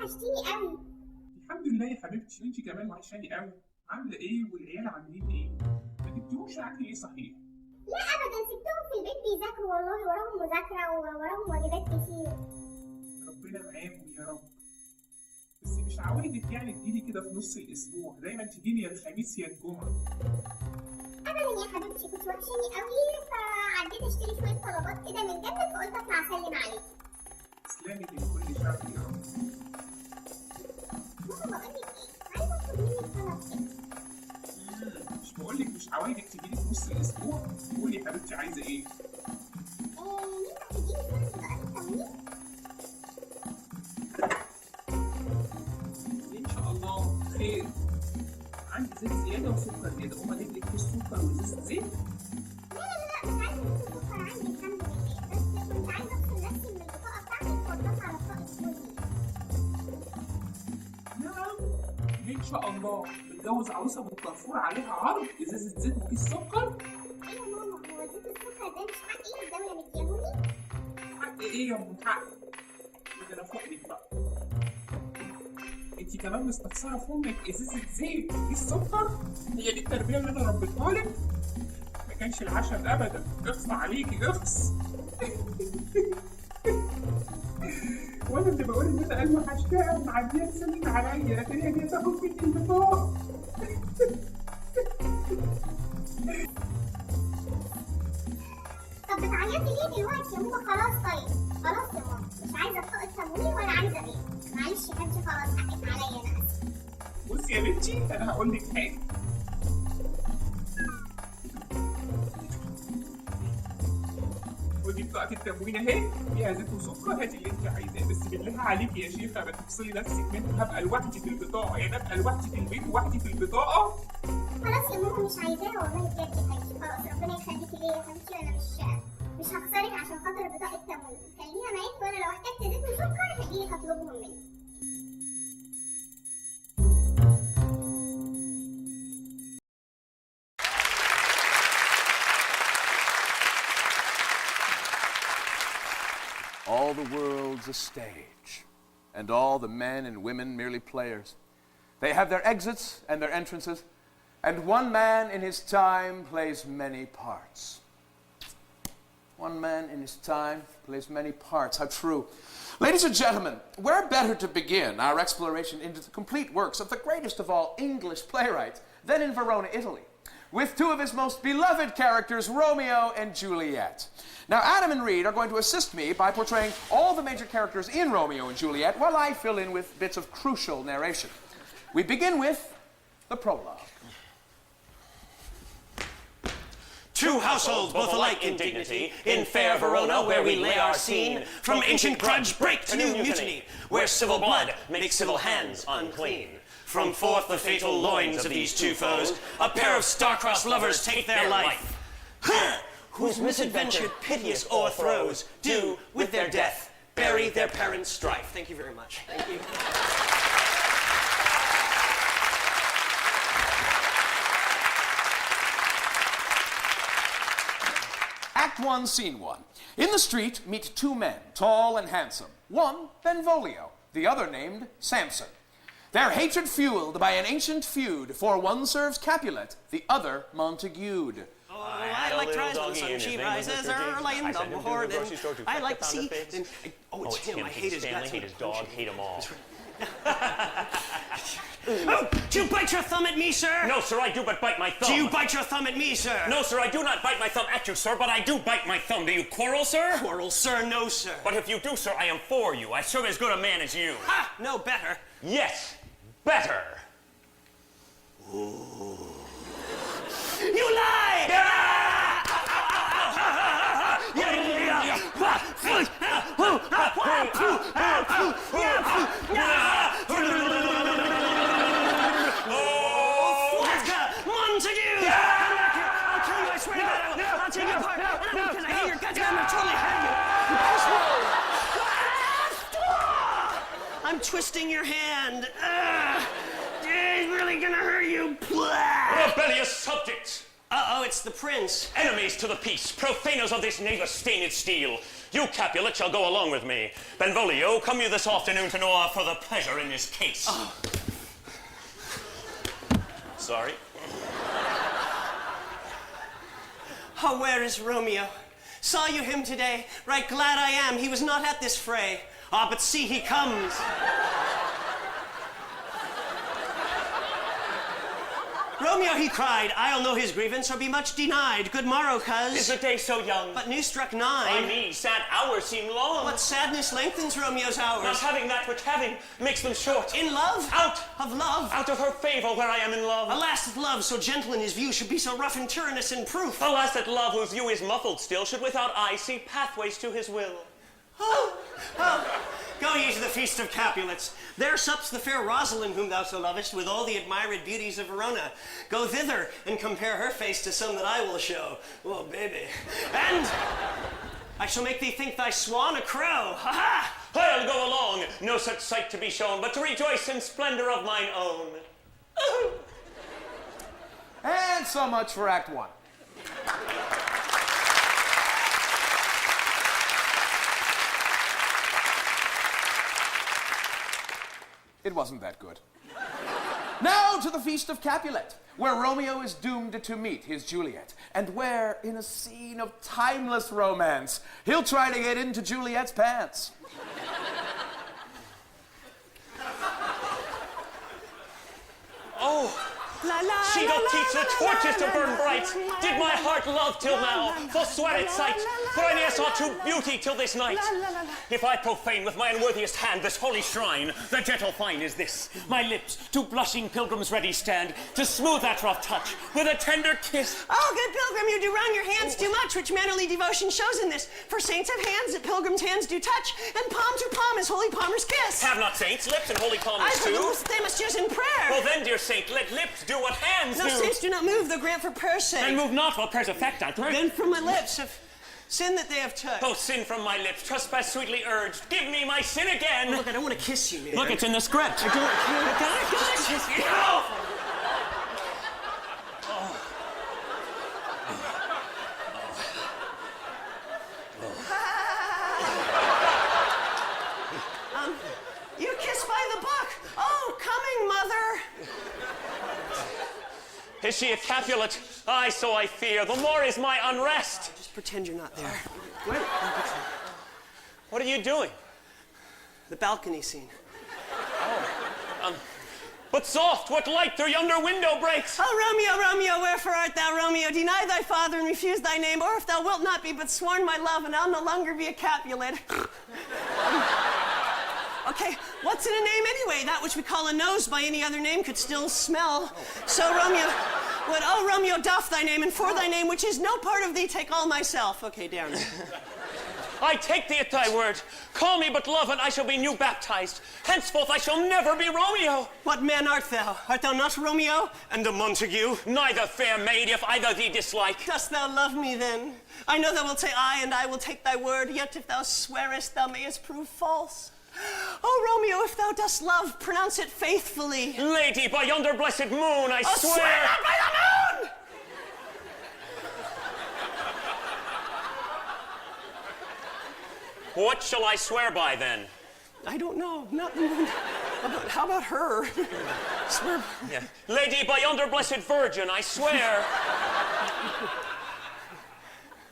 وحشتيني قوي. الحمد لله يا حبيبتي، وانتي كمان وحشاني قوي. عامله ايه والعيال عاملين ايه؟ ما جبتوش اكل ايه صحيح؟ لا ابدا، سبتهم في البيت بيذاكروا، والله وراهم مذاكره ووراهم واجبات كتير. ربنا معاكم يا رب. بس مش عوايدك يعني تجيلي كده في نص الاسبوع، دايما تجيلي يا الخميس يا الجمعه. ابدا يا حبيبتي، كنت وحشاني قوي فعديت اشتري شويه طلبات كده من جنبك فقلت اطلع اسلم عليك. تسلمي لكل شعب يا رب. ماما بقول لك ايه، عايزه اطلب منك طلب كده. مش بقولك مش عوايدك تجيلي في نص الاسبوع؟ قولي يا حبيبتي عايزه ايه؟ ينفع تديني صورة بطاقة التموين؟ ان شاء الله خير. عندي زيت زياده وسكر زياده، قوم اجيب لك كيس سكر وازازه زيت. لا مش عايزة نص سكر، عندي الحمد لله، بس كنت عايزة افصل نفسي من البطاقة بتاعتك واحطها على بطاقة جوزي. نعم ان شاء الله. متجوز عروسه بالطرفور عليها عرض ازازه زيت وكيس سكر. ايه يا ماما، هو زيت السكر ده مش حقي؟ الدولة مديهوني؟ حق ايه يا ام حق؟ ده انا فوقلك بقى. انتي كمان مستخسره في امك ازازه زيت وكيس سكر؟ هي دي التربيه اللي انا ربيتها لك؟ ما كانش العشم ابدا. اخص عليكي اخص. وانا اللي بقول ان انا قلبي وحشتها ومعديه تسلم عليا، لكن هي جايه تاخد مني البطاقه. طب بتعيطي ليه دلوقتي يا ماما؟ خلاص طيب، خلاص يا ماما، مش عايزة بطاقة تموين ولا عايزة غيره. معلش يا حبيبتي، خلاص حقك عليا انا. بصي يا بنتي انا هقول لك حاجه. ودي بطاقة التموين اهي، فيها زيت وسكر، هاتي اللي انت عايزاه، بس بالله عليكي يا شيخة ما تفصلي نفسك منه. هبقى لوحدي في البطاقة، يعني ابقى لوحدي في البيت ووحدي في البطاقة. خلاص يا ماما مش عايزاها والله بجد يا حبيبتي، خلاص ربنا يخليكي ليا يا حبيبتي، انا مش هخسرك عشان خاطر بطاقة التموين، خليها معاكي وانا لو احتجت زيت وسكر هجيلك اطلبهم منك. All the world's a stage, and all the men and women merely players. They have their exits and their entrances, and one man in his time plays many parts. One man in his time plays many parts. How true. Ladies and gentlemen, where better to begin our exploration into the complete works of the greatest of all English playwrights than in Verona, Italy, with two of his most beloved characters, Romeo and Juliet. Now, Adam and Reed are going to assist me by portraying all the major characters in Romeo and Juliet while I fill in with bits of crucial narration. We begin with the prologue. Two households, both alike in dignity, in fair Verona, where we lay our scene, from ancient grudge break to new mutiny, where civil blood makes civil hands unclean. From forth the fatal loins of these two foes, a pair of star-crossed lovers take their life, whose misadventure piteous o'erthrows do, with their death, bury their parents' strife. Thank you very much. Thank you. Act 1, Scene 1. In the street, meet two men, tall and handsome. One, Benvolio, the other named Samson. Their hatred fueled by an ancient feud, for one serves Capulet, the other Montagued. Oh, I like tries when the sun she rises early in the morning. I like to see. Oh, it's him. I hate his guts. Hate his dog. Hate them all. Oh, do you bite your thumb at me, sir? No, sir, I do but bite my thumb. Do you bite your thumb at me, sir? No, sir, I do not bite my thumb at you, sir, but I do bite my thumb. Do you quarrel, sir? Quarrel, sir? No, sir. But if you do, sir, I am for you. I serve as good a man as you. Ha! No, better. Yes, better. Ooh. You lied! Montague! I'll kill you, I swear to God. I'll take you apart. Because I hate your guts, I'm gonna totally have you. I'm twisting your hand. It's really gonna hurt you. Rebellious subjects! Uh-oh, it's the prince. Enemies to the peace, profaners of this navel-stained steel. You, Capulet, shall go along with me. Benvolio, come you this afternoon to know our further pleasure in this case. Oh. Sorry. Oh, where is Romeo? Saw you him today? Right glad I am. He was not at this fray. Ah, but see, he comes. Romeo, he cried, I'll know his grievance or be much denied. Good morrow, cuz. Is the day so young? But news struck 9. By me, sad hours seem long. What sadness lengthens Romeo's hours? Not having that which having makes them short. In love? Out of love? Out of her favor where I am in love. Alas, that love, so gentle in his view, should be so rough and tyrannous in proof. Alas, that love whose view is muffled still should without eye see pathways to his will. Oh, go ye to the feast of Capulets. There sups the fair Rosalind whom thou so lovest with all the admired beauties of Verona. Go thither and compare her face to some that I will show. Oh, baby. And I shall make thee think thy swan a crow. Ha ha! I'll go along, no such sight to be shown, but to rejoice in splendor of mine own. And so much for Act 1. It wasn't that good. Now to the Feast of Capulet, where Romeo is doomed to meet his Juliet, and where, in a scene of timeless romance, he'll try to get into Juliet's pants. Oh! La, la, She la, doth teach the la, torches la, to burn la, bright. la, Did my heart love till now, la, forswear its la, sight, la, for I ne'er la, saw la, true la, beauty till this night. la, la, la. If I profane with my unworthiest hand this holy shrine, the gentle fine is this. My lips to blushing pilgrims ready stand, to smooth that rough touch with a tender kiss. Oh, good pilgrim, you do round your hands too much, which mannerly devotion shows in this. For saints have hands that pilgrims' hands do touch, and palm to palm is holy palmer's kiss. Have not saints lips and holy palms I too? suppose they must use in prayer. Well then, dear saint, let lips do what hands No, do. saints do not move, though grant for prayer's sake. And move not while prayers effect, I pray. Then from my lips of sin that they have touched. Oh, sin from my lips, trespass sweetly urged. Give me my sin again. Look, I don't want to kiss you, man. Look, it's in the script. I don't kiss you. You kiss by the book. Oh, coming, mother. Is she a Capulet? Aye, so I fear. The more is my unrest. Just pretend you're not there. What are you doing? The balcony scene. But soft, what light through yonder window breaks? Oh, Romeo, Romeo, wherefore art thou, Romeo? Deny thy father and refuse thy name, or if thou wilt not be but sworn my love, and I'll no longer be a Capulet. Okay, what's in a name anyway? That which we call a nose by any other name could still smell. So Romeo, what, oh Romeo, doff thy name, and for thy name, which is no part of thee, take all myself. Okay, down. I take thee at thy word. Call me but love, and I shall be new baptized. Henceforth I shall never be Romeo. What man art thou? Art thou not Romeo? And a Montague? Neither, fair maid, if either thee dislike. Dost thou love me then? I know thou wilt say aye, and I will take thy word, yet if thou swearest, thou mayest prove false. Oh, Romeo, if thou dost love, pronounce it faithfully. Lady, by yonder blessed moon, I Oh, swear. swear not by the moon! What shall I swear by then? I don't know. Not the moon. How about her? Swear. Yeah. Lady, by yonder blessed virgin, I swear.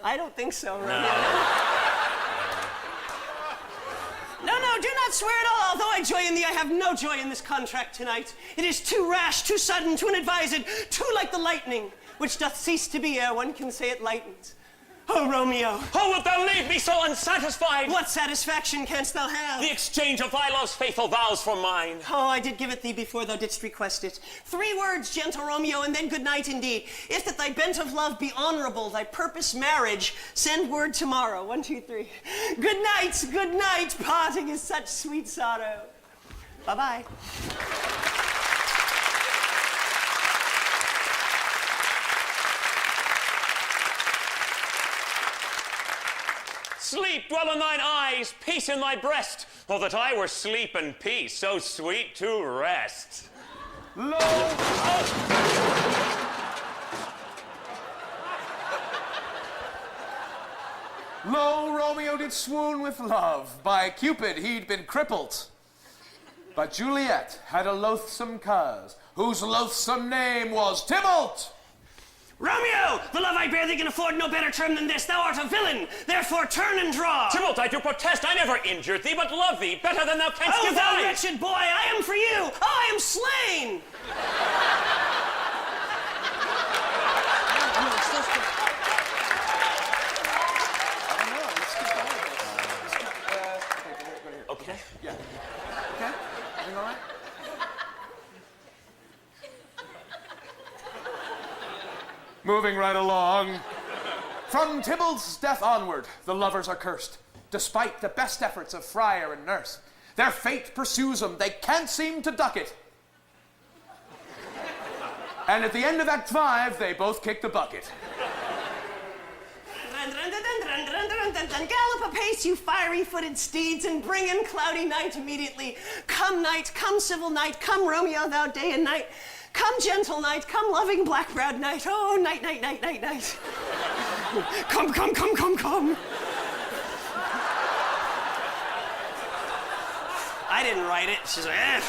I don't think so, Romeo. No. No, do not swear at all. Although I joy in thee, I have no joy in this contract tonight. It is too rash, too sudden, too unadvised, too like the lightning, which doth cease to be ere one can say it lightens. Oh, Romeo. Oh, wilt thou leave me so unsatisfied? What satisfaction canst thou have? The exchange of thy love's faithful vows for mine. Oh, I did give it thee before thou didst request it. 3 words, gentle Romeo, and then good night indeed. If that thy bent of love be honorable, thy purpose marriage, send word tomorrow. 1, 2, 3. Good night, parting is such sweet sorrow. Bye-bye. Sleep dwell in thine eyes, peace in thy breast. Oh, that I were sleep and peace, so sweet to rest. Lo! Lo, Romeo did swoon with love. By Cupid he'd been crippled. But Juliet had a loathsome cuz, whose loathsome name was Tybalt. Romeo, the love I bear thee can afford no better term than this. Thou art a villain, therefore turn and draw. Tybalt, I do protest, I never injured thee, but love thee better than thou canst Oh, thou devise. wretched boy, I am for you. Oh, I am slain. Okay. Yeah. Okay? Everything all right? Moving right along. From Tybalt's death onward, the lovers are cursed. Despite the best efforts of friar and nurse, their fate pursues them. They can't seem to duck it. And at the end of Act 5, they both kick the bucket. Gallop apace, you fiery-footed steeds, and bring in cloudy night immediately. Come night, come civil night, come Romeo, thou day and night. Come gentle night, come loving black-browed night. Oh, night, night, night, night, night. Come, come, come, come, come. I didn't write it. She's like, eh.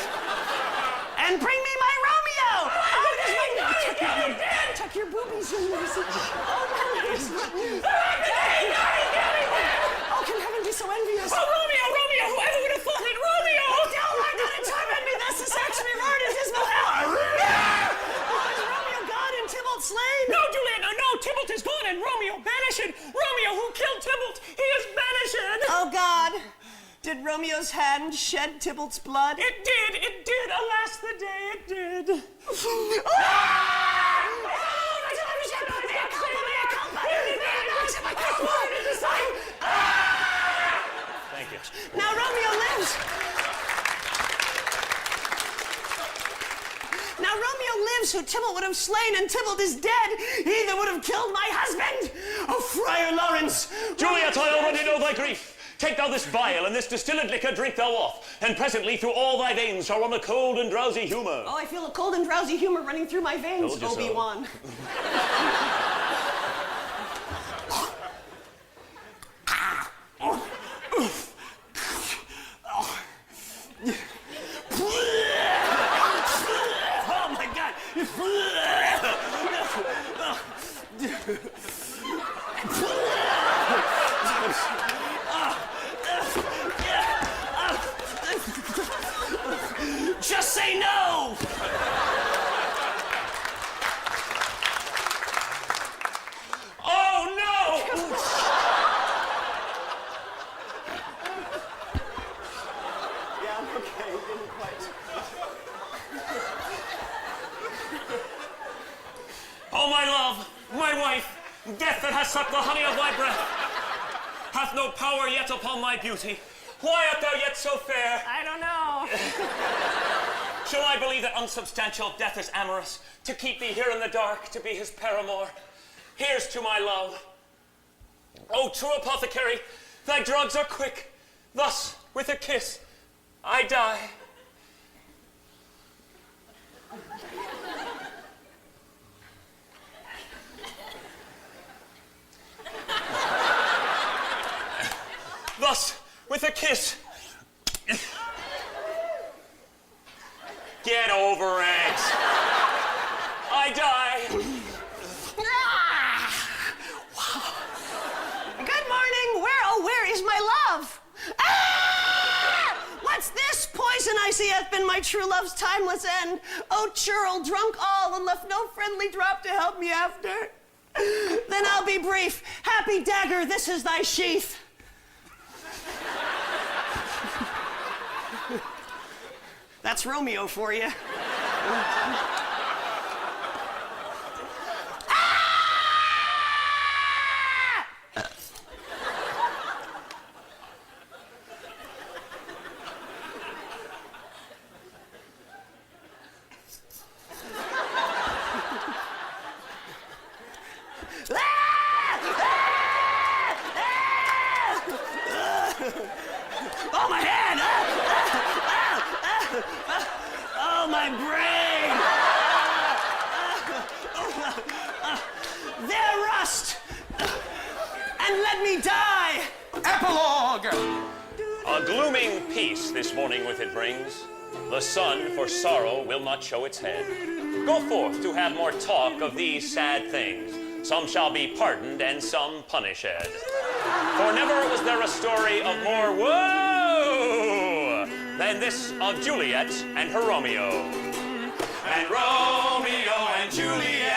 And bring me my Romeo! Tuck your boobies in there. Oh, can heaven be so envious? Oh, Romeo, Romeo, whoever would have thought it, Romeo! Oh, my God, it torment me thus to Saxony roared in dismal hell. Oh, is Romeo gone and Tybalt slain? No, Juliet, no, Tybalt is gone and Romeo banished. Romeo, who killed Tybalt, he is banished. Oh, God. Did Romeo's hand shed Tybalt's blood? It did, alas the day it did. Thank you. Now Romeo lives. Now Romeo lives, who Tybalt would have slain, and Tybalt is dead. He that would have killed my husband. Oh, Friar Lawrence. Juliet, I already know thy grief. Take thou this vial, and this distilled liquor drink thou off, and presently through all thy veins shall run a cold and drowsy humor. Oh, I feel a cold and drowsy humor running through my veins, Told you so. Obi-Wan. Oh, my God. Just say no! Oh, no! Yeah, I'm okay. Didn't quite. Oh, my love, my wife, death that has sucked the honey of thy breath, hath no power yet upon my beauty. Why art thou yet so fair? I don't know. Shall I believe that unsubstantial death is amorous, to keep thee here in the dark, to be his paramour? Here's to my love. O true apothecary, thy drugs are quick. Thus, with a kiss, I die. Thus, with a kiss. Get over it. I die. Good morning. Where is my love? Ah! What's this poison I see hath been my true love's timeless end? Oh, churl, drunk all, and left no friendly drop to help me after. Then I'll be brief. Happy dagger, this is thy sheath. That's Romeo for you. Oh, my head! Oh, my brain! peace this morning with it brings. The sun for sorrow will not show its head. Go forth to have more talk of these sad things. Some shall be pardoned and some punished. For never was there a story of more woe than this of Juliet and her Romeo. And Romeo and Juliet